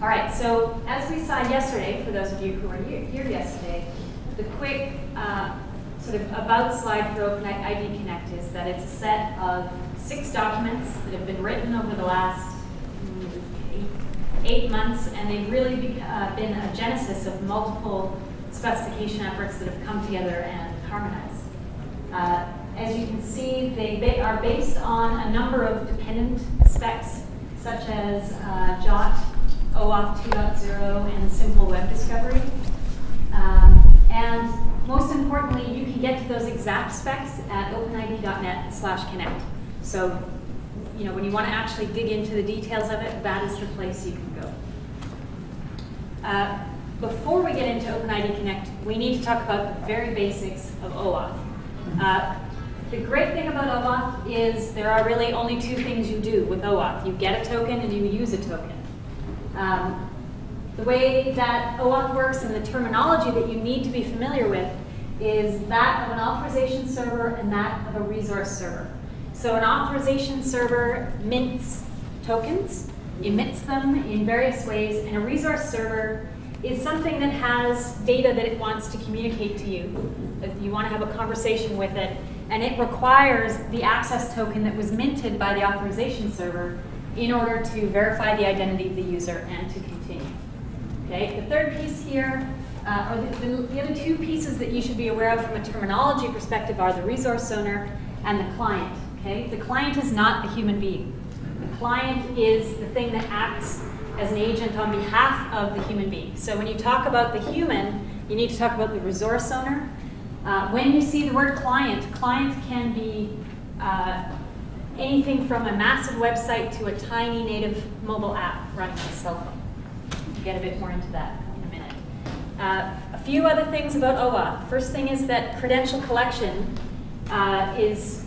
All right, so as we saw yesterday, for those of you who were here yesterday, the quick sort of about slide for OpenIDConnect is that it's a set of 6 documents that have been written over the last 8 months, and they've really been a genesis of multiple specification efforts that have come together and harmonized. As you can see, they are based on a number of dependent specs, such as JOT, OAuth 2.0, and simple web discovery. And most importantly, you can get to those exact specs at OpenID.net/connect. So, you know, when you want to actually dig into the details of it, that is the place you can go. Before we get into OpenIDConnect, we need to talk about the very basics of OAuth. The great thing about OAuth is there are really only 2 things you do with OAuth. You get a token and you use a token. The way that OAuth works and the terminology that you need to be familiar with is that of an authorization server and that of a resource server. So an authorization server mints tokens, emits them in various ways, and a resource server is something that has data that it wants to communicate to you. If you want to have a conversation with it, and it requires the access token that was minted by the authorization server in order to verify the identity of the user and to continue. Okay, the third piece here, or the other 2 pieces that you should be aware of from a terminology perspective are the resource owner and the client. Okay, the client is not the human being. The client is the thing that acts as an agent on behalf of the human being. So when you talk about the human, you need to talk about the resource owner. When you see the word client, client can be anything from a massive website to a tiny native mobile app running on a cell phone. We'll get a bit more into that in a minute. A few other things about OAuth. First thing is that credential collection is,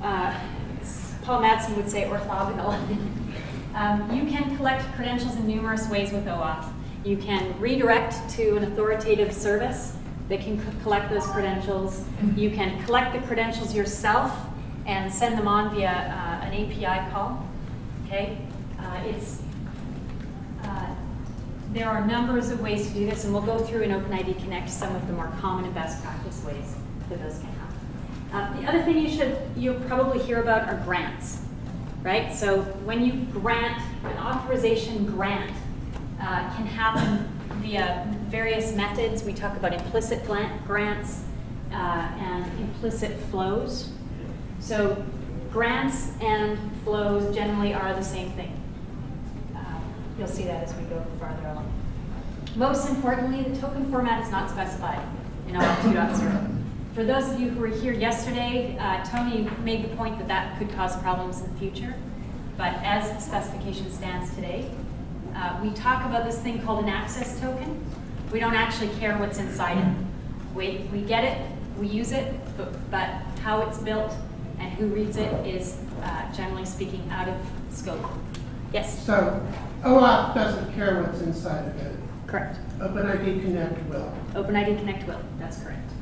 Paul Madsen would say, orthogonal. You can collect credentials in numerous ways with OAuth. You can redirect to an authoritative service that can collect those credentials. You can collect the credentials yourself and send them on via an API call. Okay, there are numbers of ways to do this, and we'll go through in OpenIDConnect some of the more common and best practice ways that those can happen. The other thing you'll probably hear about are grants, right? So when you grant, an authorization grant can happen via various methods. We talk about implicit grants and implicit flows. So grants and flows generally are the same thing. You'll see that as we go farther along. Most importantly, the token format is not specified in OAuth 2.0. For those of you who were here yesterday, Tony made the point that that could cause problems in the future. But as the specification stands today, we talk about this thing called an access token. We don't actually care what's inside it. We get it, we use it, but how it's built and who reads it is, generally speaking, out of scope. Yes? So OAuth doesn't care what's inside of it. Correct. OpenIDConnect will. OpenIDConnect will, that's correct.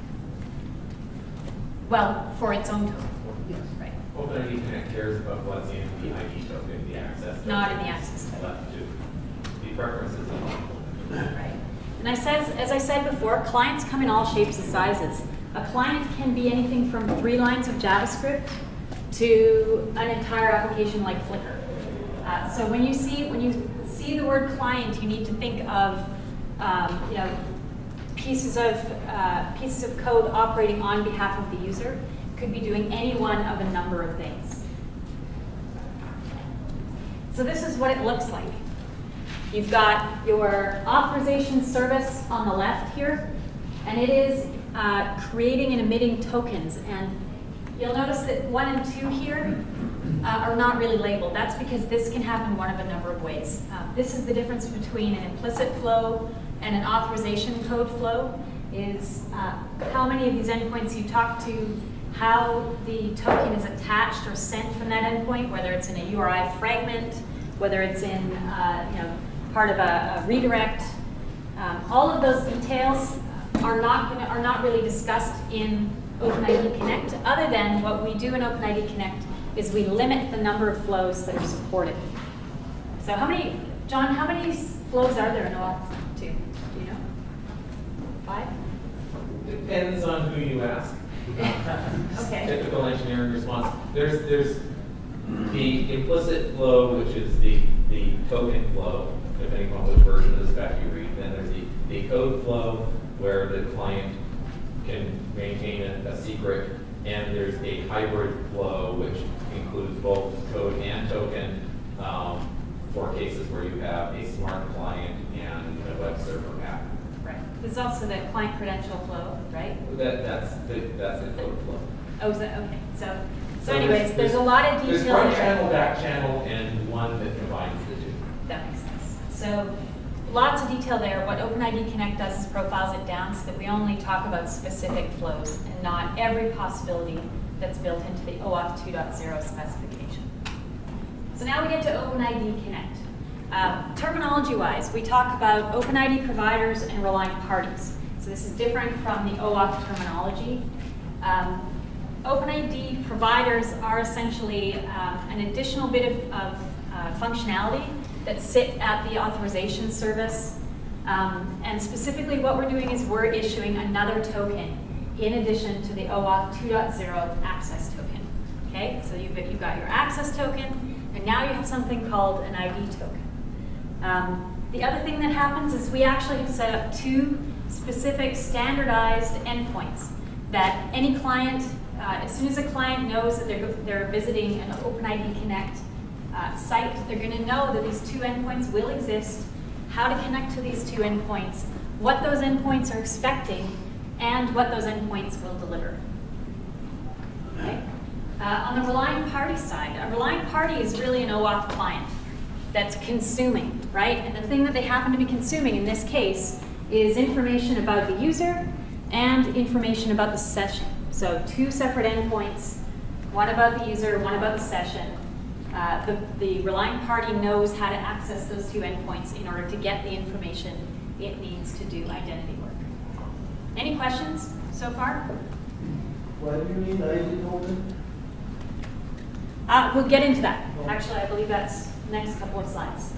Well, for its own token. Yes. Right. OpenIDConnect cares about what's in the ID token, the access token. Not in the access token. Left to the preferences of Right. And as I said before, clients come in all shapes and sizes. A client can be anything from 3 lines of JavaScript to an entire application like Flickr. So when you see the word client, you need to think of you know, pieces of code operating on behalf of the user. Could be doing any one of a number of things. So this is what it looks like. You've got your authorization service on the left here, and it is creating and emitting tokens. And you'll notice that 1 and 2 here are not really labeled. That's because this can happen one of a number of ways. This is the difference between an implicit flow and an authorization code flow, is how many of these endpoints you talk to, how the token is attached or sent from that endpoint, whether it's in a URI fragment, whether it's in you know, part of a redirect. All of those details are not really discussed in OpenIDConnect, other than what we do in OpenIDConnect is we limit the number of flows that are supported. So how many, John, how many flows are there in OAuth 2? Do you know? 5? Depends on who you ask. Okay. Typical engineering response. There's the implicit flow, which is the token flow, depending on which version of the spec you read. Then there's the code flow, where the client can maintain a secret. And there's a hybrid flow, which includes both code and token for cases where you have a smart client and a web server app. Right. There's also the client credential flow, right? That's the code flow. Oh, is that okay? So anyways, there's a lot of detail There's front there. channel, back channel, and one that combines the two. That makes sense. So lots of detail there. What OpenIDConnect does is profiles it down so that we only talk about specific flows and not every possibility that's built into the OAuth 2.0 specification. So now we get to OpenIDConnect. Terminology-wise, we talk about OpenID providers and relying parties. So this is different from the OAuth terminology. OpenID providers are essentially an additional bit of functionality that sit at the authorization service. And specifically what we're doing is we're issuing another token in addition to the OAuth 2.0 access token. Okay, so you've got your access token, and now you have something called an ID token. The other thing that happens is we actually have set up 2 specific standardized endpoints that any client, as soon as a client knows that they're visiting an OpenIDConnect site, they're going to know that these 2 endpoints will exist, how to connect to these 2 endpoints, what those endpoints are expecting, and what those endpoints will deliver. Okay? On the relying party side, a relying party is really an OAuth client that's consuming, right? And the thing that they happen to be consuming in this case is information about the user and information about the session. So 2 separate endpoints, one about the user, one about the session. The relying party knows how to access those 2 endpoints in order to get the information it needs to do identity work. Any questions so far? Why do you need ID token? We'll get into that. Actually, I believe that's the next couple of slides.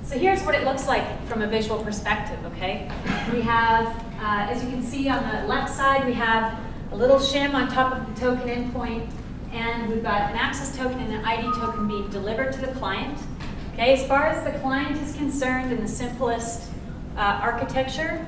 So here's what it looks like from a visual perspective, okay? We have, as you can see on the left side, we have a little shim on top of the token endpoint, and we've got an access token and an ID token being delivered to the client. Okay, as far as the client is concerned in the simplest architecture,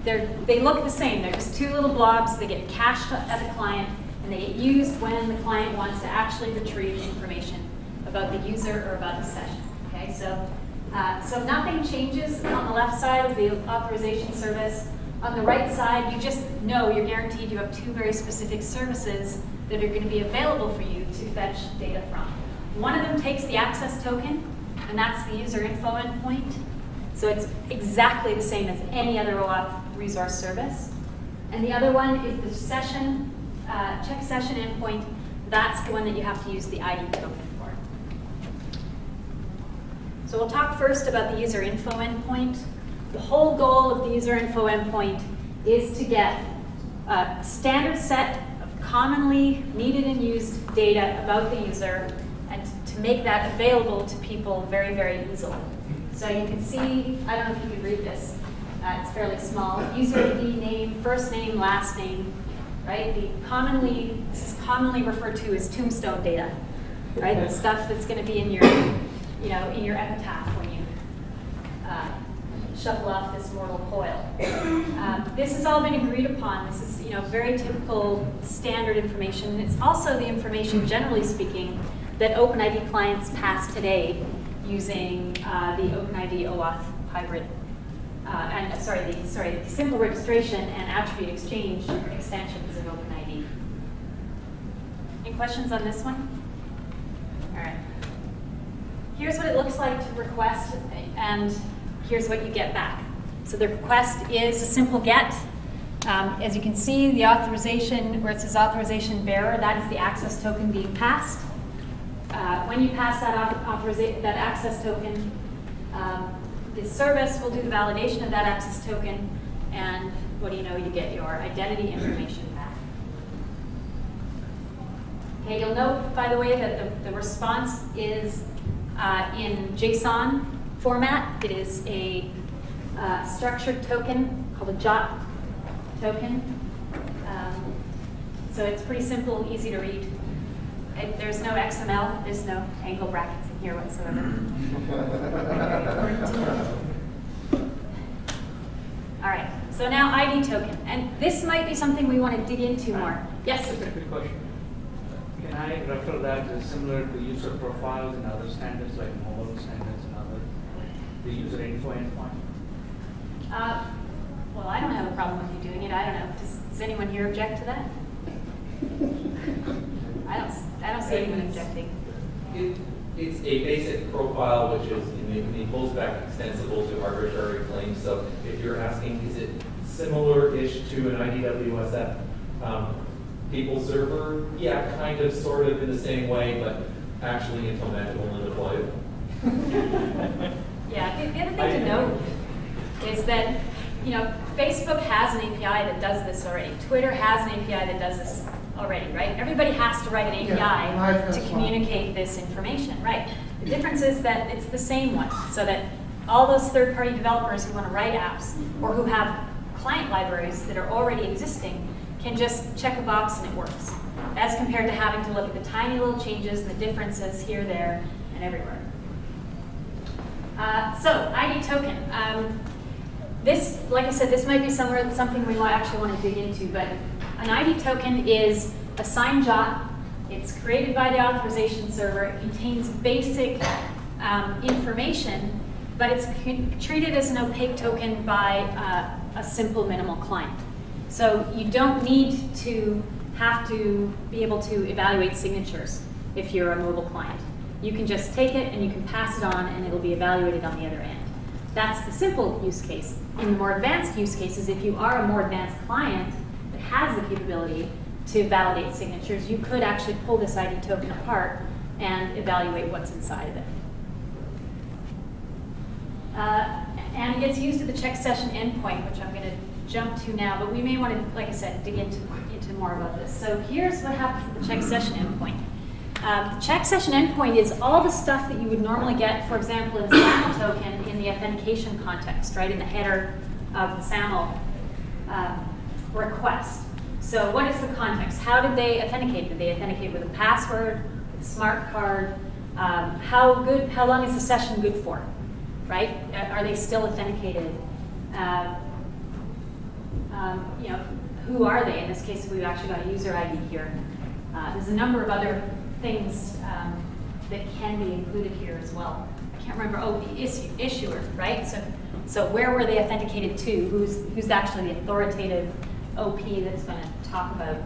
they look the same. They're just 2 little blobs. They get cached at the client, and they get used when the client wants to actually retrieve information about the user or about the session. Okay, so nothing changes on the left side of the authorization service. On the right side, you just know you're guaranteed you have 2 very specific services that are going to be available for you to fetch data from. One of them takes the access token, and that's the user info endpoint. So it's exactly the same as any other OAuth resource service. And the other one is the session, check session endpoint. That's the one that you have to use the ID token for. So we'll talk first about the user info endpoint. The whole goal of the user info endpoint is to get a standard set of commonly needed and used data about the user and to make that available to people very, very easily. So you can see, I don't know if you can read this, it's fairly small. User ID, name, first name, last name, right? This is commonly referred to as tombstone data, right? The stuff that's going to be in your, in your epitaph when you shuffle off this mortal coil. This has all been agreed upon. This is, very typical standard information. It's also the information, generally speaking, that OpenID clients pass today using the OpenID OAuth hybrid, the simple registration and attribute exchange extensions of OpenID. Any questions on this one? All right. Here's what it looks like to request, and here's what you get back. So the request is a simple get. As you can see, the authorization, where it says authorization bearer, that is the access token being passed. When you pass that access token, the service will do the validation of that access token, and what do you know? You get your identity information back. Okay, you'll note, by the way, that the response is in JSON format. It is a structured token called a JOT token. So it's pretty simple, easy to read. There's no XML, there's no angle brackets in here whatsoever. All right, so now ID token. And this might be something we want to dig into more. Yes? Just a quick question. Can I refer that as similar to user profiles and other standards like mobile standards and other, the user info endpoint? Well, I don't have a problem with you doing it. I don't know. Does anyone here object to that? I don't see anyone objecting. It's a basic profile, which is, it pulls back extensible to arbitrary claims. So if you're asking, is it similar-ish to an IDWSF people server? Yeah, kind of, sort of, in the same way, but actually implementable and deployable. Yeah, the other thing to note is that, Facebook has an API that does this already. Twitter has an API that does this already, right? Everybody has to write an API to communicate this information, right? The difference is that it's the same one, so that all those third-party developers who want to write apps or who have client libraries that are already existing can just check a box and it works, as compared to having to look at the tiny little changes and the differences here, there, and everywhere. So, ID token. This, like I said, this might be something we actually want to dig into, but an ID token is a signed JOT. It's created by the authorization server. It contains basic information, but it's treated as an opaque token by a simple minimal client. So you don't need to have to be able to evaluate signatures if you're a mobile client. You can just take it and you can pass it on and it'll be evaluated on the other end. That's the simple use case. In the more advanced use cases, if you are a more advanced client that has the capability to validate signatures, you could actually pull this ID token apart and evaluate what's inside of it. And it gets used at the check session endpoint, which I'm going to jump to now, but we may want to, like I said, dig into more about this. So here's what happens at the check session endpoint. The check session endpoint is all the stuff that you would normally get, for example, in a SAML token in the authentication context, right, in the header of the SAML request. So what is the context? How did they authenticate? Did they authenticate with a password, with a smart card? How long is the session good for, right? Are they still authenticated? Who are they? In this case, we've actually got a user ID here. There's a number of other things that can be included here as well. I can't remember. Oh, the issuer, right? So where were they authenticated to? Who's actually the authoritative OP that's going to talk about?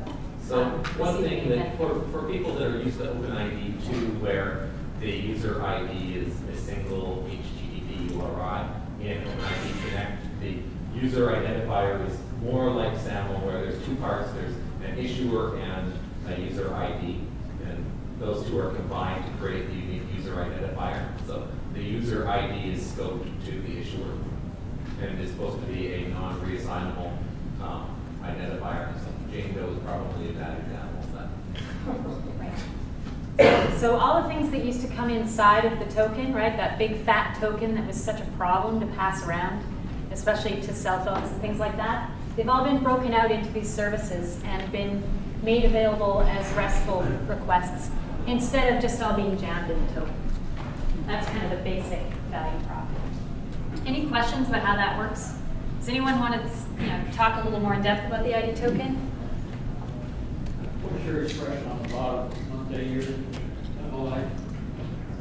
So one thing that for people that are used to OpenID 2, where the user ID is a single HTTP URI in OpenIDConnect, the user identifier is more like SAML, where there's two parts. There's an issuer and a user ID. Those two are combined to create the unique user identifier. So the user ID is scoped to the issuer, and it is supposed to be a non-reassignable identifier. So Jane Doe is probably a bad example of that. Right. So all the things that used to come inside of the token, right, that big fat token that was such a problem to pass around, especially to cell phones and things like that, they've all been broken out into these services and been made available as RESTful requests, instead of just all being jammed in the token. That's kind of the basic value prop. Any questions about how that works? Does anyone want to talk a little more in depth about the ID token? What's your expression on the bottom? Month, day, year, MLI?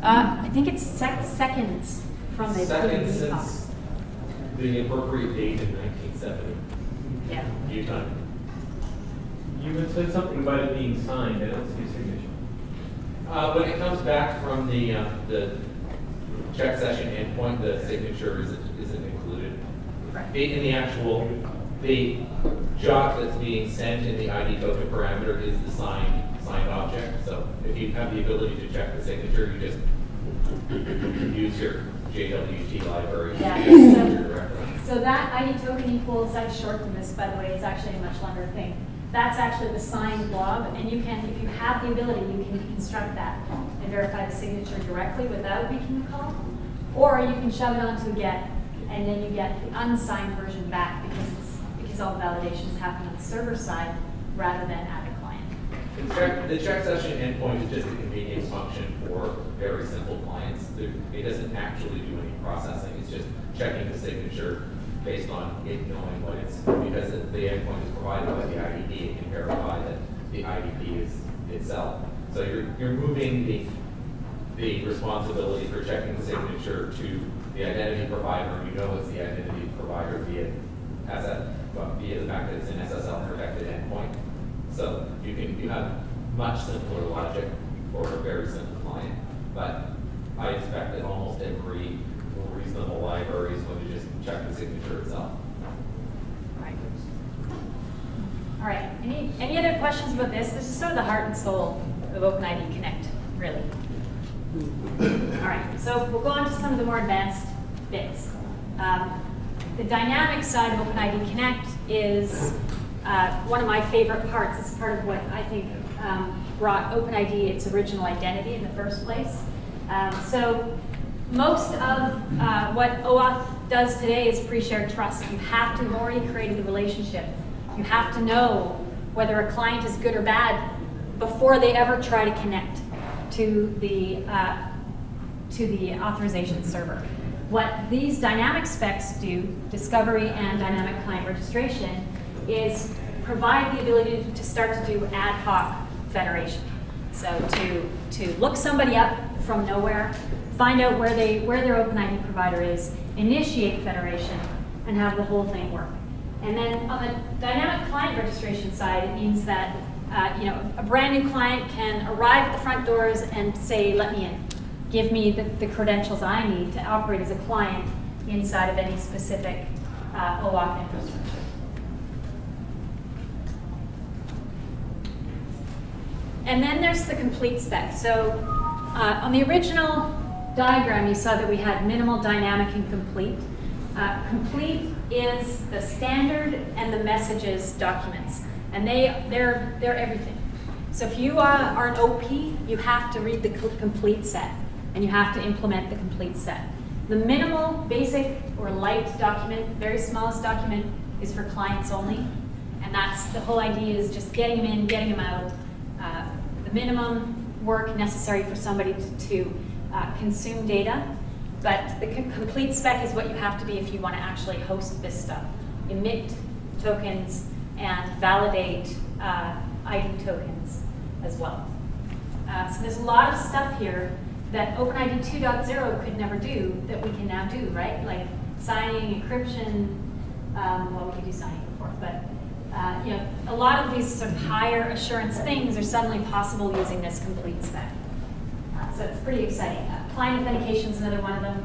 I think it's seconds from the Seconds since the appropriate date in 1970. Yeah. Utah. You had said something about it being signed. I don't see a signature. When it comes back from the check session endpoint, the signature isn't included. Right. In the JOT that's being sent in the ID token parameter is the signed object. So if you have the ability to check the signature, you just use your JWT library. Yeah. So that ID token equals, I've shortened this, by the way, it's actually a much longer thing. That's actually the signed blob, and you can, if you have the ability, you can construct that and verify the signature directly without making the call. Or you can shove it onto a get, and then you get the unsigned version back because all the validations happen on the server side rather than at the client. The check session endpoint is just a convenience function for very simple clients. It doesn't actually do any processing. It's just checking the signature based on it knowing what it's, because the endpoint is provided by the IDP, it can verify that the IDP is itself. So you're moving the responsibility for checking the signature to the identity provider, and you know it's the identity provider via the fact that it's an SSL protected endpoint. So you have much simpler logic for a very simple client. But I expect that almost every reasonable library is going to just check the signature itself. All right. Any other questions about this? This is sort of the heart and soul of OpenIDConnect, really. All right. So we'll go on to some of the more advanced bits. The dynamic side of OpenIDConnect is one of my favorite parts. It's part of what I think brought OpenID its original identity in the first place. So most of what OAuth does today is pre-shared trust. You have to have already created the relationship. You have to know whether a client is good or bad before they ever try to connect to the authorization server. What these dynamic specs do, discovery and dynamic client registration, is provide the ability to start to do ad hoc federation. So to look somebody up from nowhere, find out where their OpenID provider is, initiate federation, and have the whole thing work. And then on the dynamic client registration side, it means that a brand new client can arrive at the front doors and say, let me in. Give me the credentials I need to operate as a client inside of any specific OAuth infrastructure. And then there's the complete spec. So on the original diagram, you saw that we had minimal, dynamic, and complete. Complete is the standard and the messages documents, and they're everything. So if you are an OP, you have to read the complete set, and you have to implement the complete set. The minimal, basic, or light document, very smallest document, is for clients only, and that's the whole idea, is just getting them in, getting them out. The minimum work necessary for somebody to consume data. But the complete spec is what you have to be if you want to actually host this stuff. Emit tokens and validate ID tokens as well. So there's a lot of stuff here that OpenID 2.0 could never do that we can now do, right? Like signing, encryption, well, we could do signing before, but a lot of these sort of higher assurance things are suddenly possible using this complete spec. So it's pretty exciting. Client authentication is another one of them.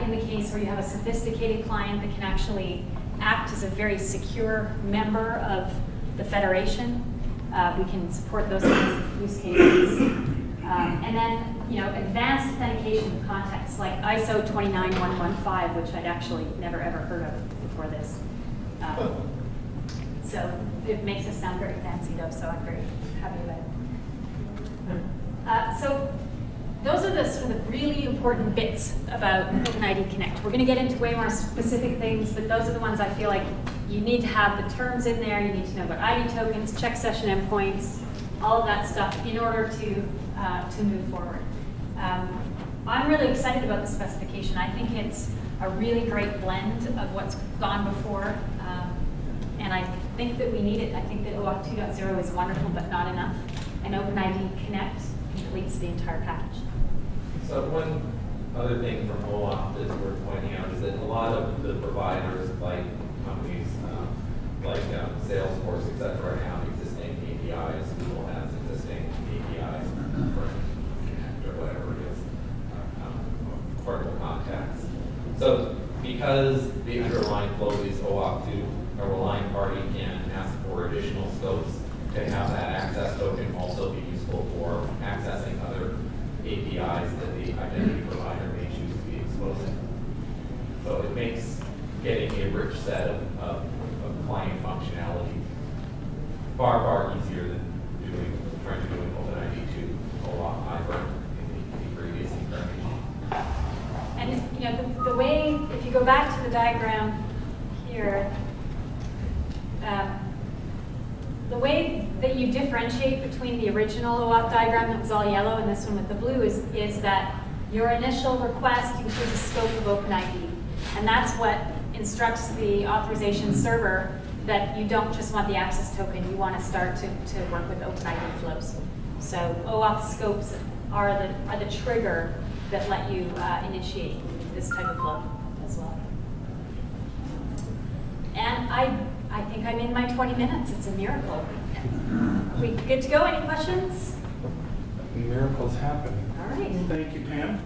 In the case where you have a sophisticated client that can actually act as a very secure member of the federation, we can support those kinds of use cases. And then, advanced authentication contexts like ISO 29115, which I'd actually never ever heard of before this. So it makes us sound very fancy though, so I'm very happy about it. So those are the sort of really important bits about OpenIDConnect. We're going to get into way more specific things, but those are the ones I feel like you need to have the terms in there. You need to know about ID tokens, check session endpoints, all of that stuff in order to move forward. I'm really excited about the specification. I think it's a really great blend of what's gone before, and I think that we need it. I think that OAuth 2.0 is wonderful, but not enough, and OpenIDConnect completes the entire package. So one other thing from OAuth that's worth pointing out is that a lot of the providers, like companies like Salesforce, et cetera, have existing APIs. Google has existing APIs for Connect or whatever it is, portable contacts. So because the underlying flow is OAuth 2, a relying party can ask for additional scopes to have that access token also be useful for accessing other APIs that the identity provider may choose to be exposing. So it makes getting a rich set of client functionality far, far easier than trying to do an OpenID 2 OAuth hybrid in the previous incarnation. And go back to the diagram here, the way that you differentiate between the original OAuth diagram that was all yellow and this one with the blue is that your initial request includes a scope of OpenID. And that's what instructs the authorization server that you don't just want the access token, you want to start to work with OpenID flows. So OAuth scopes are the trigger that let you initiate this type of flow as well. And I think I'm in my 20 minutes. It's a miracle. Are we good to go? Any questions? Miracles happening. All right. Thank you, Pam.